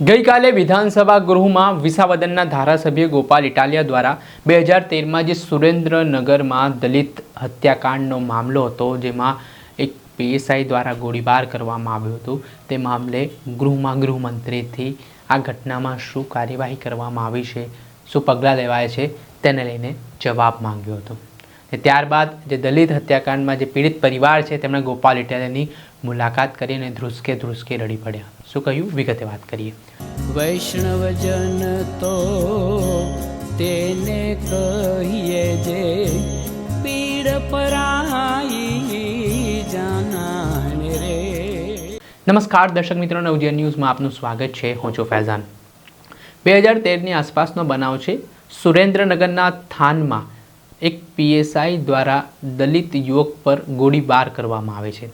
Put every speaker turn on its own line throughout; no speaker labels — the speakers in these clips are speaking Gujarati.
ગઈકાલે વિધાનસભા ગૃહમાં વિસાવદનના ધારાસભ્ય ગોપાલ ઇટાલિયા દ્વારા 2013માં જે સુરેન્દ્રનગરમાં દલિત હત્યાકાંડનો મામલો હતો, જેમાં એક પીએસઆઈ દ્વારા ગોળીબાર કરવામાં આવ્યો હતો, તે મામલે ગૃહમંત્રીથી આ ઘટનામાં શું કાર્યવાહી કરવામાં આવી છે, શું પગલાં લેવાયા છે, તેને લઈને જવાબ માંગ્યો હતો. ત્યારબાદ જે દલિત હત્યાકાંડમાં જે પીડિત પરિવાર છે તેમણે ગોપાલ ઇટાલિયાની મુલાકાત કરી અને ધ્રુસકે રડી પડ્યા. શું કહ્યું, વિગતે વાત કરીએ.
વૈષ્ણવજન તો તેને કહીએ જે પીડ પરાઈ જાનાને રે.
નમસ્કાર દર્શક મિત્રો, નવજીવન ન્યૂઝમાં આપનું સ્વાગત છે. હું છું ફૈઝાન. 2013ની આસપાસનો બનાવ છે. સુરેન્દ્રનગરના થાનમાં એક પીએસઆઈ દ્વારા દલિત યુવક પર ગોળીબાર કરવામાં આવે છે.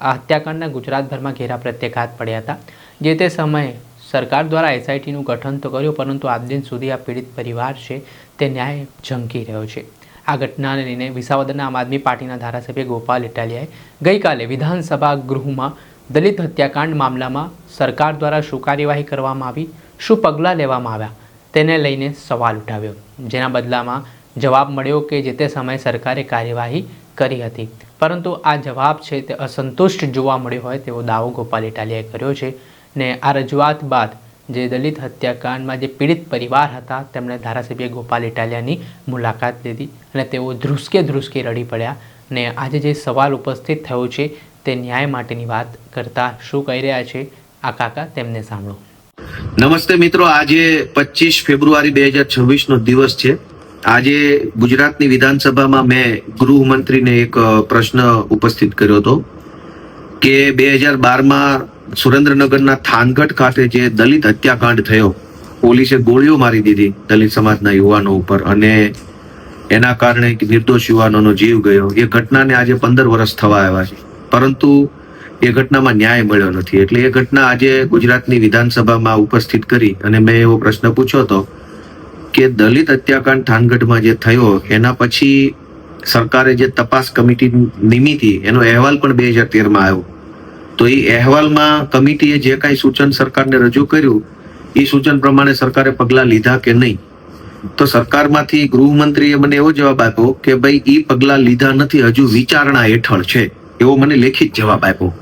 આ હત્યાકાંડના ગુજરાતભરમાં ઘેરા પ્રત્યાઘાત પડ્યા હતા. જે તે સમયે સરકાર દ્વારા એસઆઈટીનું ગઠન તો કર્યું, પરંતુ આજ દિન સુધી આ પીડિત પરિવાર છે તે ન્યાય ઝંકી રહ્યો છે. આ ઘટનાને લઈને વિસાવદરના આમ આદમી પાર્ટીના ધારાસભ્ય ગોપાલ ઇટાલિયાએ ગઈકાલે વિધાનસભા ગૃહમાં દલિત હત્યાકાંડ મામલામાં સરકાર દ્વારા શું કાર્યવાહી કરવામાં આવી, શું પગલાં લેવામાં આવ્યા, તેને લઈને સવાલ ઉઠાવ્યો. જેના બદલામાં જવાબ મળ્યો કે જે તે સમયે સરકારે કાર્યવાહી કરી હતી, પરંતુ આ જવાબ છે તે અસંતુષ્ટ જોવા મળ્યો હોય તેવો દાવો ગોપાલ ઇટાલિયાએ કર્યો છે. ને આ રજૂઆત બાદ જે દલિત હત્યાકાંડમાં જે પીડિત પરિવાર હતા તેમણે ધારાસભ્ય ગોપાલ ઇટાલિયાની મુલાકાત લીધી અને તેઓ ધ્રુસકે રડી પડ્યા. ને આજે જે સવાલ ઉપસ્થિત થયો છે તે ન્યાય માટેની વાત કરતા શું કહી રહ્યા છે આ કાકા, તેમને સાંભળો.
નમસ્તે મિત્રો, આજે 25 ફેબ્રુઆરી 2026 નો દિવસ છે. આજે ગુજરાતની વિધાનસભામાં મેં ગૃહમંત્રીને એક પ્રશ્ન ઉપસ્થિત કર્યો હતો કે 2012માં સુરેન્દ્રનગરના થાનગઢ ખાતે જે દલિત હત્યાકાંડ થયો, પોલીસે ગોળીઓ મારી દીધી દલિત સમાજના યુવાનો ઉપર અને એના કારણે નિર્દોષ યુવાનોનો જીવ ગયો. એ ઘટનાને આજે 15 વર્ષ થવા આવ્યા છે, પરંતુ એ ઘટનામાં ન્યાય મળ્યો નથી. એટલે એ ઘટના આજે ગુજરાતની વિધાનસભામાં ઉપસ્થિત કરી અને મેં એવો પ્રશ્ન પૂછ્યો હતો કે દલિત હત્યાકાંડ થાનગઢમાં જે થયો એના પછી સરકારે જે તપાસ કમિટી નિમી હતી એનો અહેવાલ પણ 2013માં આવ્યો. તો એ અહેવાલમાં કમિટીએ જે કાંઈ સૂચન સરકારને રજૂ કર્યું એ સૂચન પ્રમાણે સરકારે પગલાં લીધા કે નહીં. તો સરકારમાંથી ગૃહમંત્રીએ મને એવો જવાબ આપ્યો કે ભાઈ એ પગલાં લીધા નથી, હજુ વિચારણા હેઠળ છે, એવો મને લેખિત જવાબ આપ્યો.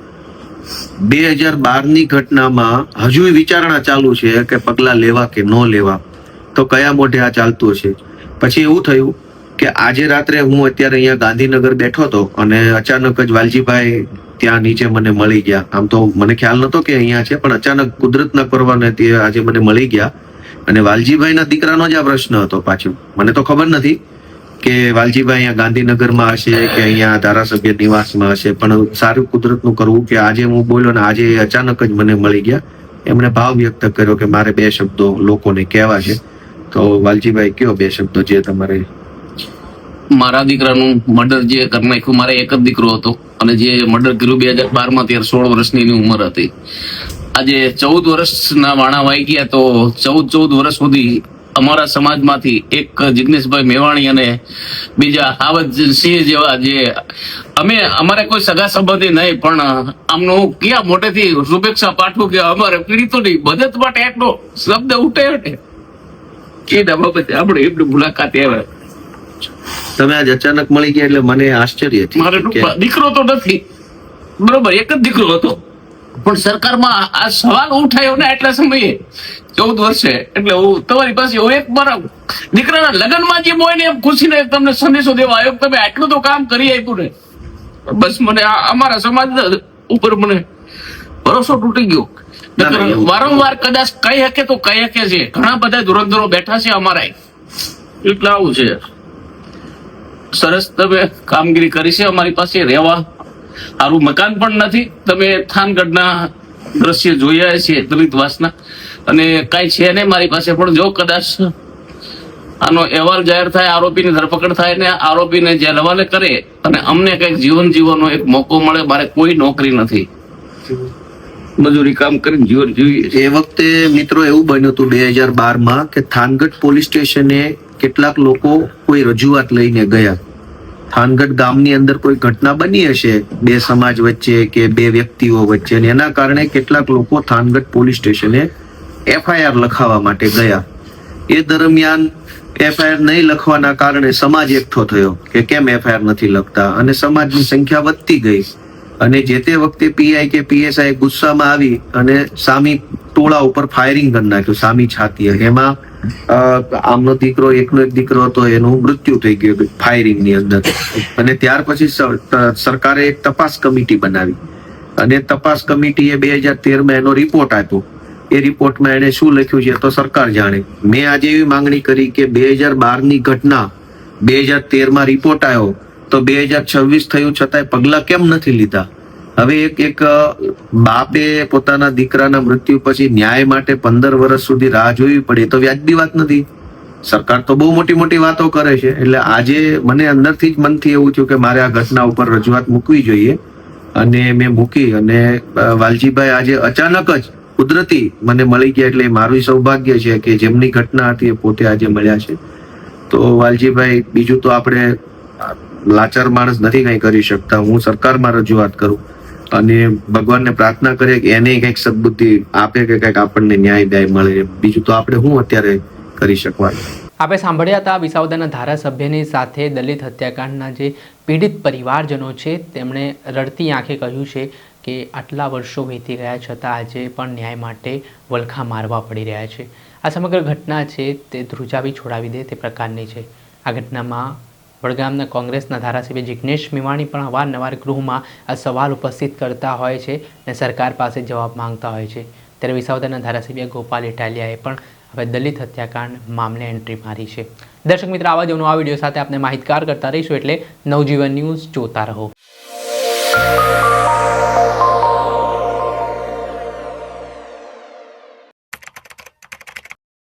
2012ની ઘટનામાં હજુ વિચારણા ચાલુ છે કે પગલાં લેવા કે ન લેવા. તો કયા મોઢે આ ચાલતું હશે. પછી એવું થયું કે આજે રાત્રે હું અત્યારે અહીંયા ગાંધીનગર બેઠો હતો અને અચાનક જ વાલજીભાઈ ત્યાં નીચે મને મળી ગયા. આમ તો મને ખ્યાલ નતો કે અહીંયા છે, પણ અચાનક કુદરતના પરવાને તે આજે મને મળી ગયા. અને વાલજીભાઈના દીકરાનો જ આ પ્રશ્ન હતો. પાછું મને તો ખબર નથી કે વાલજીભાઈ અહીંયા ગાંધીનગરમાં હશે કે અહીંયા ધારાસભ્ય નિવાસમાં હશે, પણ સારું કુદરતનું કરવું કે આજે હું બોલ્યો ને આજે અચાનક જ મને મળી ગયા. એમણે ભાવ વ્યક્ત કર્યો કે મારે 2 શબ્દો લોકોને કહેવા છે. તો વાલજીભાઈ કયો 2 શબ્દો જે તમારે.
મારા દીકરાનું મર્ડર જે કરી નાખ્યું, મારે એક જ દીકરો હતો અને જે મર્ડર કર્યું 2012માં, ત્યારે 16 વર્ષની ઉંમર હતી. આજે 14 વર્ષના વાણા વાઈ ગયા. તો 14 વર્ષ સુધી અમારા સમાજમાંથી એક જિગ્નેશભાઈ મેવાણી અને બીજા હાવજસિંહ જેવા જે અમારે કોઈ સગા સંબંધી નહીં, પણ આમનું ક્યાં મોટેથી શુભેચ્છા પાઠવું કે અમારે પીડિતોની મદદ માટે એટલો શબ્દ ઉઠે એના બાબતે આપણે એમની મુલાકાત આવે.
તમે આજ અચાનક મળી ગયા એટલે મને આશ્ચર્ય થયું.
મારો દીકરો તો નથી, બરોબર, એક જ દીકરો હતો, પણ સરકારમાં આ સવાલ ઉઠાયો ને એટલા સમયે 14 વર્ષે. એટલે હું તમારી પાસે એક મારા દીકરાના લગ્નમાં જે હોય ને એમ ખુશીને તમને સંદેશો દેવા આવ્યો, તમે આટલું તો કામ કરી આપ્યું ને. બસ મને અમારા સમાજ ઉપર મને ભરોસો તૂટી ગયો. વારંવાર કદાચ કહી શકે તો કહી શકે છે, ઘણા બધા ધુરંધરો બેઠા છે અમારા, એટલે આવું છે. સરસ તમે કામગીરી કરી છે. અમારી પાસે રહેવા સારું મકાન પણ નથી. તમે થાનગઢના દ્રશ્ય જોયા છે દલિતવાસના, અને કઈ છે નહીં મારી પાસે. પણ જો કદાચ આનો અહેવાલ જાહેર થાય, આરોપીની ધરપકડ થાય ને આરોપીને જેલ હવાલે કરે અને અમને કઈક જીવન જીવવાનો એક મોકો મળે. મારે કોઈ નોકરી નથી, મજૂરી કામ કરીને જીવન જીવીએ.
એ વખતે મિત્રો એવું બન્યું હતું 2012માં કે થાનગઢ પોલીસ સ્ટેશને કેટલાક લોકો કોઈ રજૂઆત લઈને ગયા. થાનગઢ ગામની અંદર કોઈ ઘટના બની હશે 2 સમાજ વચ્ચે કે 2 વ્યક્તિઓ વચ્ચે, અને એના કારણે કેટલાક લોકો થાનગઢ પોલીસ સ્ટેશને એફઆઈઆર લખાવવા માટે ગયા. એ દરમિયાન એફઆઈઆર નહીં લખવાના કારણે સમાજ એકઠો થયો કે કેમ એફઆઈઆર નથી લખતા, અને સમાજની સંખ્યા વધતી ગઈ. અને જે તે વખતે પીઆઈ કે પીએસઆઈ ગુસ્સામાં આવી અને સામી ટોળા ઉપર ફાયરિંગ કરી નાખ્યું, સામી છાતીએ. એમાં આમનો દીકરો, એકનો એક દીકરો હતો, એનું મૃત્યુ થઈ ગયું ફાયરિંગની અંદર. અને ત્યાર પછી સરકારે એક તપાસ કમિટી બનાવી, અને તપાસ કમિટીએ 2013માં એનો રિપોર્ટ આપ્યો. એ રિપોર્ટમાં એને શું લખ્યું છે તો સરકાર જાણે. મેં આજે એવી માંગણી કરી કે 2012ની ઘટના 2013માં રિપોર્ટ આવ્યો તો 2026 થયું છતાંય પગલા કેમ નથી લીધા? હવે એક બાપે પોતાના દીકરાના મૃત્યુ પછી ન્યાય માટે 15 વર્ષ સુધી રાહ જોવી પડે તો વ્યાજબી વાત નથી. સરકાર તો બહુ મોટી મોટી વાતો કરે છે. એટલે આજે મને અંદરથી જ મનથી એવું થયું કે મારે આ ઘટના ઉપર રજૂઆત મૂકવી જોઈએ, અને મેં મૂકી. અને વાલજીભાઈ આજે અચાનક જ કુદરતી મને મળી ગયા, એટલે મારું સૌભાગ્ય છે કે જેમની ઘટના હતી એ પોતે આજે મળ્યા છે. તો વાલજીભાઈ, બીજું તો આપણે લાચાર માણસ નથી કઈ કરી શકતા. હું સરકારમાં રજૂઆત કરું અને ભગવાનને પ્રાર્થના કરીએ કે એને કંઈક સદબુદ્ધિ આપે કે કંઈક આપણને ન્યાય મળે. બીજું તો આપણે શું અત્યારે કરી શકવાનું.
આપણે સાંભળ્યા હતા વિસાવદરના ધારાસભ્યની સાથે દલિત હત્યાકાંડના જે પીડિત પરિવારજનો છે તેમણે રડતી આંખે કહ્યું છે કે આટલા વર્ષો વીતી ગયા છતાં આજે પણ ન્યાય માટે વલખા મારવા પડી રહ્યા છે. આ સમગ્ર ઘટના છે તે ધ્રુજાવી છોડાવી દે તે પ્રકારની છે. આ ઘટનામાં વડગામના કોંગ્રેસના ધારાસભ્ય જિગ્નેશ મેવાણી પણ અવારનવાર ગૃહમાં આ સવાલ ઉપસ્થિત કરતા હોય છે અને સરકાર પાસે જવાબ માંગતા હોય છે. ત્યારે વિસાવદરના ધારાસભ્ય ગોપાલ ઇટાલિયાએ પણ હવે દલિત હત્યાકાંડ મામલે એન્ટ્રી મારી છે. દર્શક મિત્રો, આવા જ નવા વિડીયો સાથે આપણે માહિતગાર કરતા રહીશું, એટલે નવજીવન ન્યૂઝ જોતા રહો.